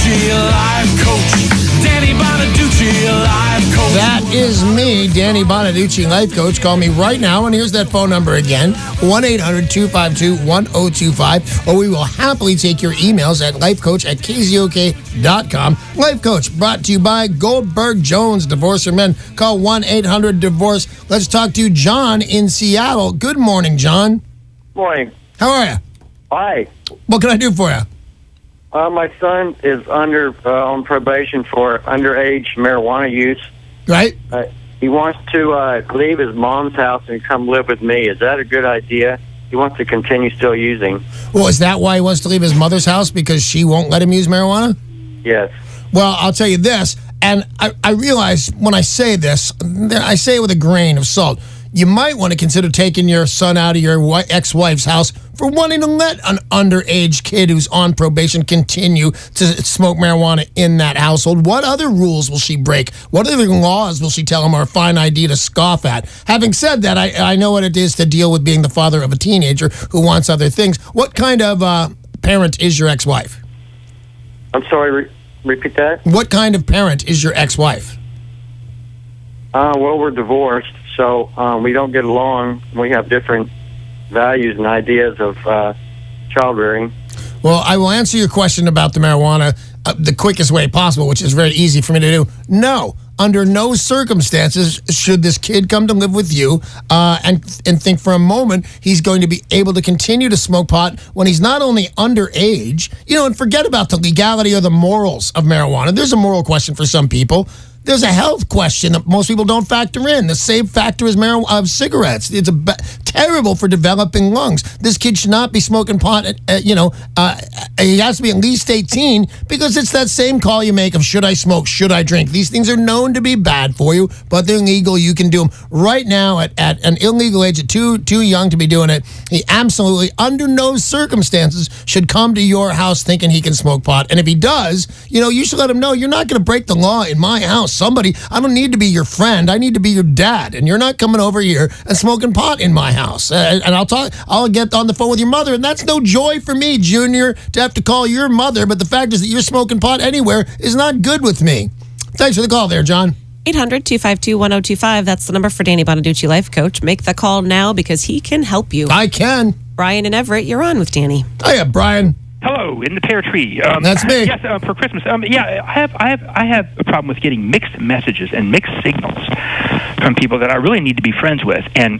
Bonaduce, life coach. Danny Bonaduce, life coach. That is me, Danny Bonaduce, life coach. Call me right now, and here's that phone number again, 1-800-252-1025, or we will happily take your emails at lifecoach@KZOK.com. Life Coach, brought to you by Goldberg Jones, Divorce for Men. Call 1-800-DIVORCE. Let's talk to John in Seattle. Good morning, John. Morning. How are you? Hi. What can I do for you? My son is on probation for underage marijuana use. Right? He wants to leave his mom's house and come live with me. Is that a good idea? He wants to continue still using. Well, is that why he wants to leave his mother's house, because she won't let him use marijuana? Yes. Well, I'll tell you this, and I realize when I say this, I say it with a grain of salt. You might want to consider taking your son out of your ex-wife's house for wanting to let an underage kid who's on probation continue to smoke marijuana in that household. What other rules will she break? What other laws will she tell him are a fine idea to scoff at? Having said that, I know what it is to deal with being the father of a teenager who wants other things. What kind of parent is your ex-wife? I'm sorry, repeat that? What kind of parent is your ex-wife? Well, we're divorced, so we don't get along. We have different values and ideas of child rearing. Well, I will answer your question about the marijuana the quickest way possible, which is very easy for me to do. No, under no circumstances should this kid come to live with you and think for a moment he's going to be able to continue to smoke pot when he's not only underage, and forget about the legality or the morals of marijuana. There's a moral question for some people. There's a health question that most people don't factor in. The same factor as cigarettes. It's terrible for developing lungs. This kid should not be smoking pot. He has to be at least 18 because it's that same call you make of should I smoke, should I drink. These things are known to be bad for you, but they're legal. You can do them right now at an illegal age, at too young to be doing it. He absolutely, under no circumstances, should come to your house thinking he can smoke pot. And if he does, you should let him know you're not going to break the law in my house. I don't need to be your friend. I need to be your dad. And you're not coming over here and smoking pot in my house. And I'll get on the phone with your mother. And that's no joy for me, Junior, to have to call your mother. But the fact is that you're smoking pot anywhere is not good with me. Thanks for the call there, John. 800-252-1025. That's the number for Danny Bonaduce, life coach. Make the call now because he can help you. I can. Brian and Everett, you're on with Danny. Hiya, Brian. Hello, in the pear tree. That's me. Yes, for Christmas. I have a problem with getting mixed messages and mixed signals from people that I really need to be friends with, and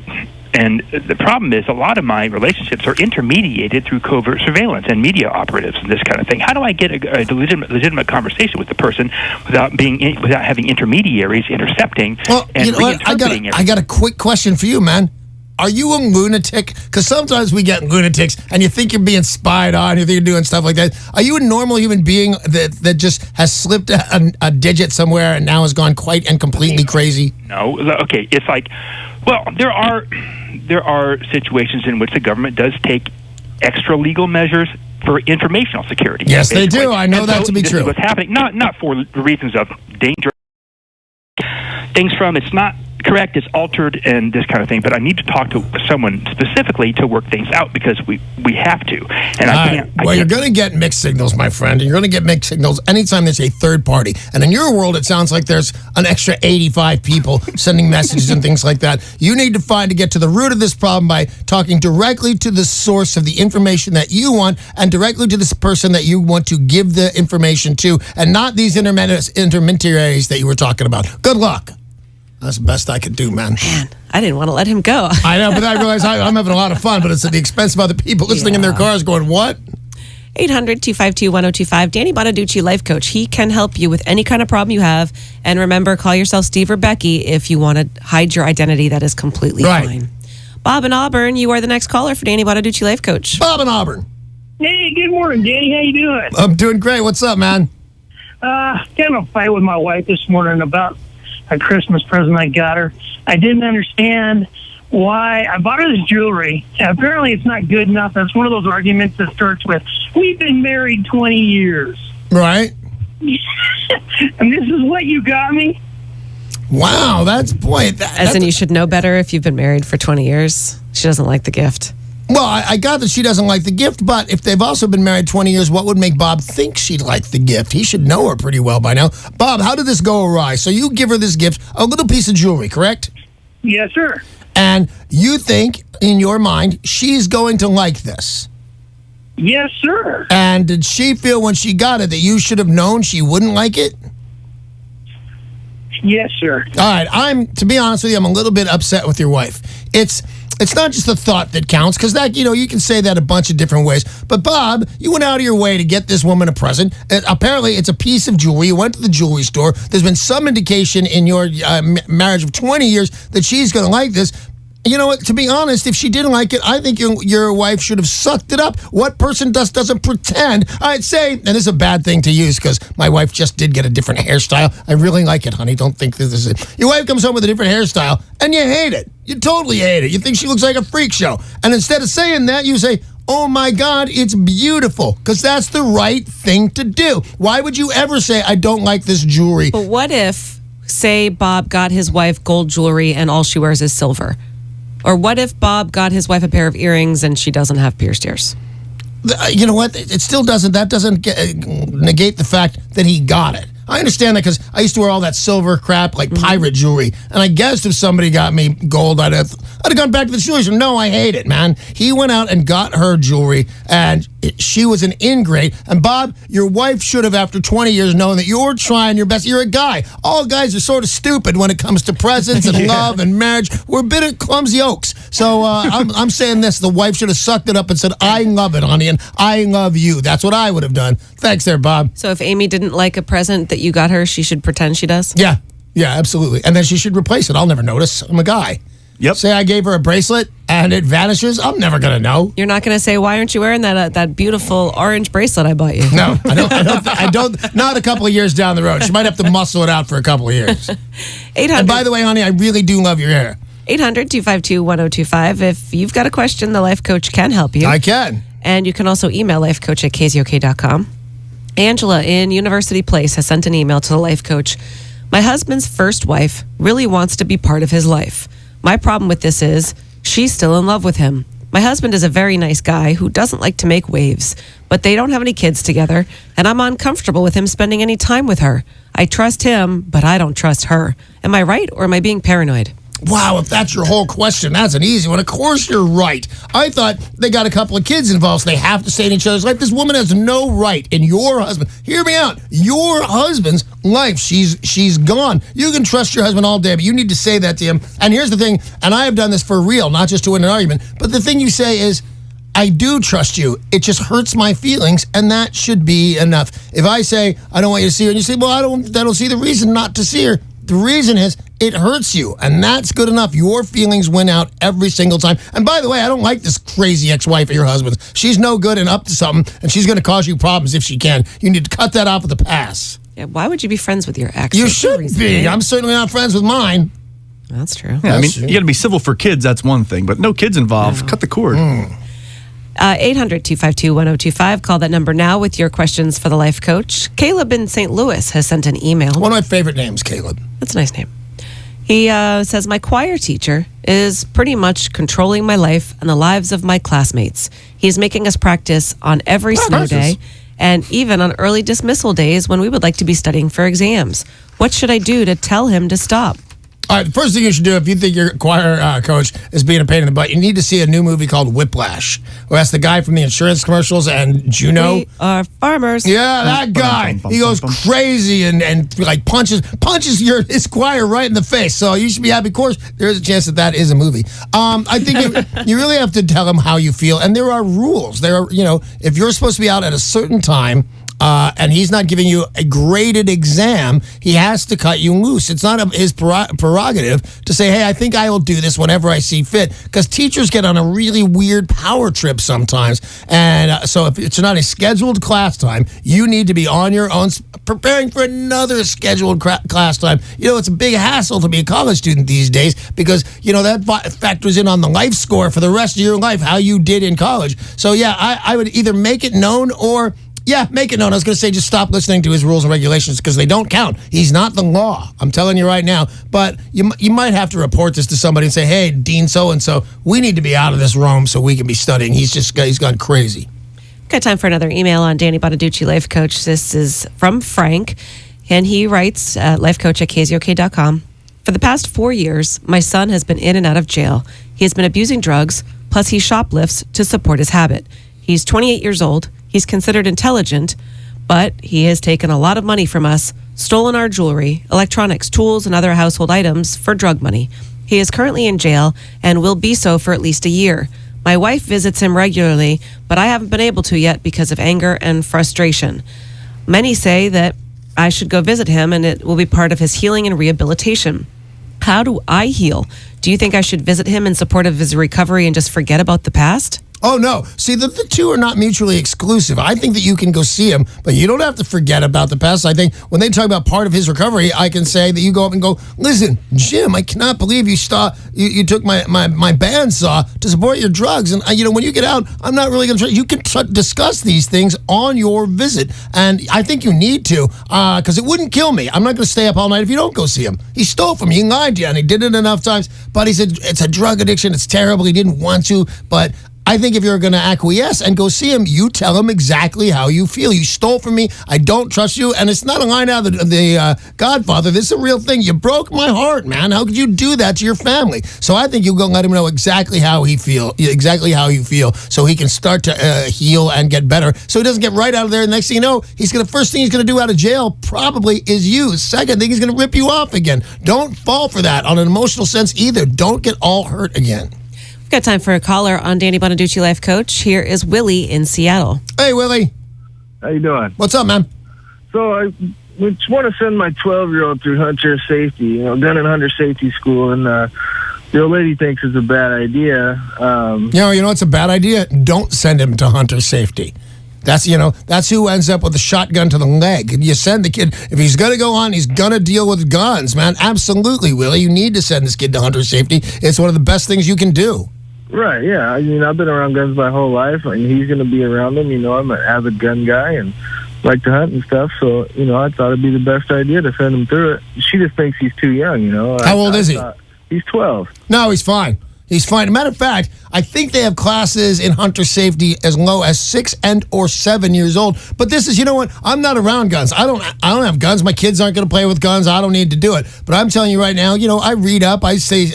the problem is a lot of my relationships are intermediated through covert surveillance and media operatives and this kind of thing. How do I get a legitimate conversation with the person without having intermediaries intercepting and reinterpreting it? I got a quick question for you, man. Are you a lunatic? Because sometimes we get lunatics, and you think you're being spied on, you think you're doing stuff like that. Are you a normal human being that just has slipped a digit somewhere and now has gone quite and completely crazy? No. Okay, it's like, well, there are situations in which the government does take extra legal measures for informational security. Yes, they do. I know that to be true. This is what's happening, not for reasons of danger. Things from it's not correct, it's altered, and this kind of thing. But I need to talk to someone specifically to work things out because we have to. And I can't. You're going to get mixed signals, my friend. And you're going to get mixed signals anytime there's a third party. And in your world, it sounds like there's an extra 85 people sending messages and things like that. You need to get to the root of this problem by talking directly to the source of the information that you want and directly to this person that you want to give the information to, and not these intermediaries that you were talking about. Good luck. That's the best I could do, man. Man, I didn't want to let him go. I know, but I realize I'm having a lot of fun, but it's at the expense of other people listening in their cars going, what? 800-252-1025. Danny Bonaduce, life coach. He can help you with any kind of problem you have. And remember, call yourself Steve or Becky if you want to hide your identity. That is completely fine. Bob in Auburn, you are the next caller for Danny Bonaduce, life coach. Bob in Auburn. Hey, good morning, Danny. How you doing? I'm doing great. What's up, man? Kind of a fight with my wife this morning about a Christmas present I got her. I didn't understand why I bought her this jewelry. Apparently, it's not good enough. That's one of those arguments that starts with, we've been married 20 years. Right. And this is what you got me? Wow, that's, boy. As in, you should know better if you've been married for 20 years. She doesn't like the gift. Well, I got that she doesn't like the gift, but if they've also been married 20 years, what would make Bob think she'd like the gift? He should know her pretty well by now. Bob, how did this go awry? So you give her this gift, a little piece of jewelry, correct? Yes, sir. And you think, in your mind, she's going to like this. Yes, sir. And did she feel when she got it that you should have known she wouldn't like it? Yes, sir. All right, to be honest with you, I'm a little bit upset with your wife. It's not just the thought that counts, because that, you can say that a bunch of different ways. But Bob, you went out of your way to get this woman a present. Apparently, it's a piece of jewelry. You went to the jewelry store. There's been some indication in your marriage of 20 years that she's going to like this. You know what? To be honest, if she didn't like it, I think your wife should have sucked it up. What person doesn't pretend? I'd say, and this is a bad thing to use because my wife just did get a different hairstyle. I really like it, honey. Don't think this is it. Your wife comes home with a different hairstyle, and you hate it. You totally hate it. You think she looks like a freak show. And instead of saying that, you say, oh my God, it's beautiful, because that's the right thing to do. Why would you ever say, I don't like this jewelry? But what if, say, Bob got his wife gold jewelry and all she wears is silver? Or what if Bob got his wife a pair of earrings and she doesn't have pierced ears? You know what? It still doesn't. That doesn't negate the fact that he got it. I understand that because I used to wear all that silver crap, like pirate jewelry. And I guessed if somebody got me gold, I'd have gone back to the jewelry store. No, I hate it, man. He went out and got her jewelry, and she was an ingrate. And Bob, your wife should have, after 20 years, known that you're trying your best. You're a guy. All guys are sort of stupid when it comes to presents and love and marriage. We're a bit of clumsy oaks. So I'm saying this. The wife should have sucked it up and said, I love it, honey, and I love you. That's what I would have done. Thanks there, Bob. So if Amy didn't like a present that you got her, she should pretend she does? Yeah, absolutely. And then she should replace it. I'll never notice. I'm a guy. Yep. Say I gave her a bracelet and it vanishes. I'm never going to know. You're not going to say, why aren't you wearing that beautiful orange bracelet I bought you? No, I don't. Not a couple of years down the road. She might have to muscle it out for a couple of years. 800. And by the way, honey, I really do love your hair. 800-252-1025. If you've got a question, the life coach can help you. I can. And you can also email lifecoach@KZOK.com. Angela in University Place has sent an email to the life coach. My husband's first wife really wants to be part of his life. My problem with this is she's still in love with him. My husband is a very nice guy who doesn't like to make waves, but they don't have any kids together, and I'm uncomfortable with him spending any time with her. I trust him, but I don't trust her. Am I right, or am I being paranoid? Wow, if that's your whole question, that's an easy one. Of course you're right. I thought they got a couple of kids involved, so they have to stay in each other's life. This woman has no right in your husband. Hear me out. Your husband's life. She's gone. You can trust your husband all day, but you need to say that to him. And here's the thing, and I have done this for real, not just to win an argument, but the thing you say is, I do trust you. It just hurts my feelings, and that should be enough. If I say, I don't want you to see her, and you say, well, I don't see the reason not to see her. The reason is it hurts you, and that's good enough. Your feelings win out every single time. And by the way, I don't like this crazy ex-wife of your husband's. She's no good and up to something, and she's going to cause you problems if she can. You need to cut that off with the pass. Yeah, why would you be friends with your ex? You should be. I'm certainly not friends with mine. That's true. Yeah, I mean, you got to be civil for kids, that's one thing, but no kids involved. Cut the cord. 800-252-1025. Call that number now with your questions for the life coach. Caleb in St. Louis has sent an email. One of my favorite names, Caleb. That's a nice name. He says, my choir teacher is pretty much controlling my life and the lives of my classmates. He's making us practice on every snow day and even on early dismissal days when we would like to be studying for exams. What should I do to tell him to stop? All right, the first thing you should do if you think your choir coach is being a pain in the butt, you need to see a new movie called Whiplash. Where that's the guy from the insurance commercials and Juno. We are farmers. Yeah, that guy. He goes crazy and like punches his choir right in the face. So you should be happy. Of course, there is a chance that is a movie. I think you really have to tell him how you feel. And there are rules. There are, if you're supposed to be out at a certain time, and he's not giving you a graded exam, he has to cut you loose. It's not his prerogative to say, hey, I think I will do this whenever I see fit, because teachers get on a really weird power trip sometimes. And so if it's not a scheduled class time, you need to be on your own preparing for another scheduled class time. It's a big hassle to be a college student these days because, that factors in on the life score for the rest of your life, how you did in college. So, yeah, I would either make it known or Yeah, make it known. I was going to say just stop listening to his rules and regulations because they don't count. He's not the law. I'm telling you right now. But you might have to report this to somebody and say, hey, Dean so-and-so, we need to be out of this room so we can be studying. He's gone crazy. Got time for another email on Danny Bonaduce, life coach. This is from Frank, and he writes, life coach at KZOK.com. For the past 4 years, my son has been in and out of jail. He has been abusing drugs, plus he shoplifts to support his habit. He's 28 years old. He's considered intelligent, but he has taken a lot of money from us, stolen our jewelry, electronics, tools, and other household items for drug money. He is currently in jail and will be so for at least a year. My wife visits him regularly, but I haven't been able to yet because of anger and frustration. Many say that I should go visit him and it will be part of his healing and rehabilitation. How do I heal? Do you think I should visit him in support of his recovery and just forget about the past? Oh, no. See, the two are not mutually exclusive. I think that you can go see him, but you don't have to forget about the past. I think when they talk about part of his recovery, I can say that you go up and go, listen, Jim, I cannot believe you took my bandsaw to support your drugs. And, when you get out, I'm not really going to try. You can discuss these things on your visit. And I think you need to because it wouldn't kill me. I'm not going to stay up all night if you don't go see him. He stole from you. He lied to you, and he did it enough times. But he said it's a drug addiction. It's terrible. He didn't want to, but I think if you're going to acquiesce and go see him, you tell him exactly how you feel. You stole from me. I don't trust you. And it's not a line out of the Godfather. This is a real thing. You broke my heart, man. How could you do that to your family? So I think you go let him know exactly how you feel, so he can start to heal and get better. So he doesn't get right out of there. And next thing you know, first thing he's going to do out of jail probably is you. Second thing, he's going to rip you off again. Don't fall for that on an emotional sense either. Don't get all hurt again. Got time for a caller on Danny Bonaduce, life coach. Here is Willie in Seattle. Hey, Willie. How you doing? What's up, man? So I just want to send my 12-year-old through hunter safety, gun and hunter safety school, and the old lady thinks it's a bad idea. It's a bad idea. Don't send him to hunter safety. That's who ends up with a shotgun to the leg. You send the kid, if he's going to go on, he's going to deal with guns, man. Absolutely, Willie. You need to send this kid to hunter safety. It's one of the best things you can do. Right, yeah. I've been around guns my whole life, and he's going to be around them. I'm an avid gun guy and like to hunt and stuff, so, I thought it'd be the best idea to send him through it. She just thinks he's too young, How old is he? He's 12. No, he's fine. He's fine. Matter of fact, I think they have classes in hunter safety as low as 6 or 7 years old. But this is, you know what? I'm not around guns. I don't have guns. My kids aren't going to play with guns. I don't need to do it. But I'm telling you right now, I read up. I say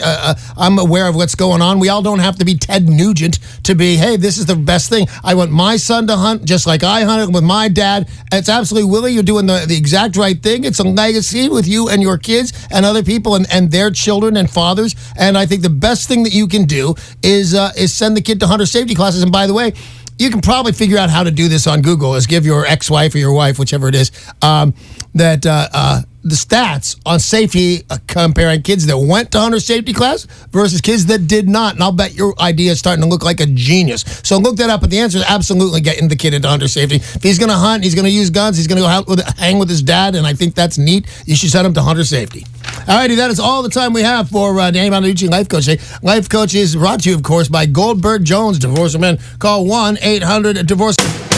I'm aware of what's going on. We all don't have to be Ted Nugent to be, hey, this is the best thing. I want my son to hunt just like I hunted with my dad. It's absolutely, Willie, you're doing the exact right thing. It's a legacy with you and your kids and other people and their children and fathers. And I think the best thing that you can do is send the kid to hunter safety classes. And by the way, you can probably figure out how to do this on Google. Is give your ex-wife or your wife, whichever it is, the stats on safety comparing kids that went to hunter safety class versus kids that did not. And I'll bet your idea is starting to look like a genius. So look that up. But the answer is absolutely getting the kid into hunter safety. If he's going to hunt, he's going to use guns, he's going to go hang with his dad, and I think that's neat. You should send him to hunter safety. All righty, that is all the time we have for Danny Bonaduce, Life Coach. Life Coach is brought to you, of course, by Goldberg Jones, Divorce Men. Call 1-800-DIVORCE.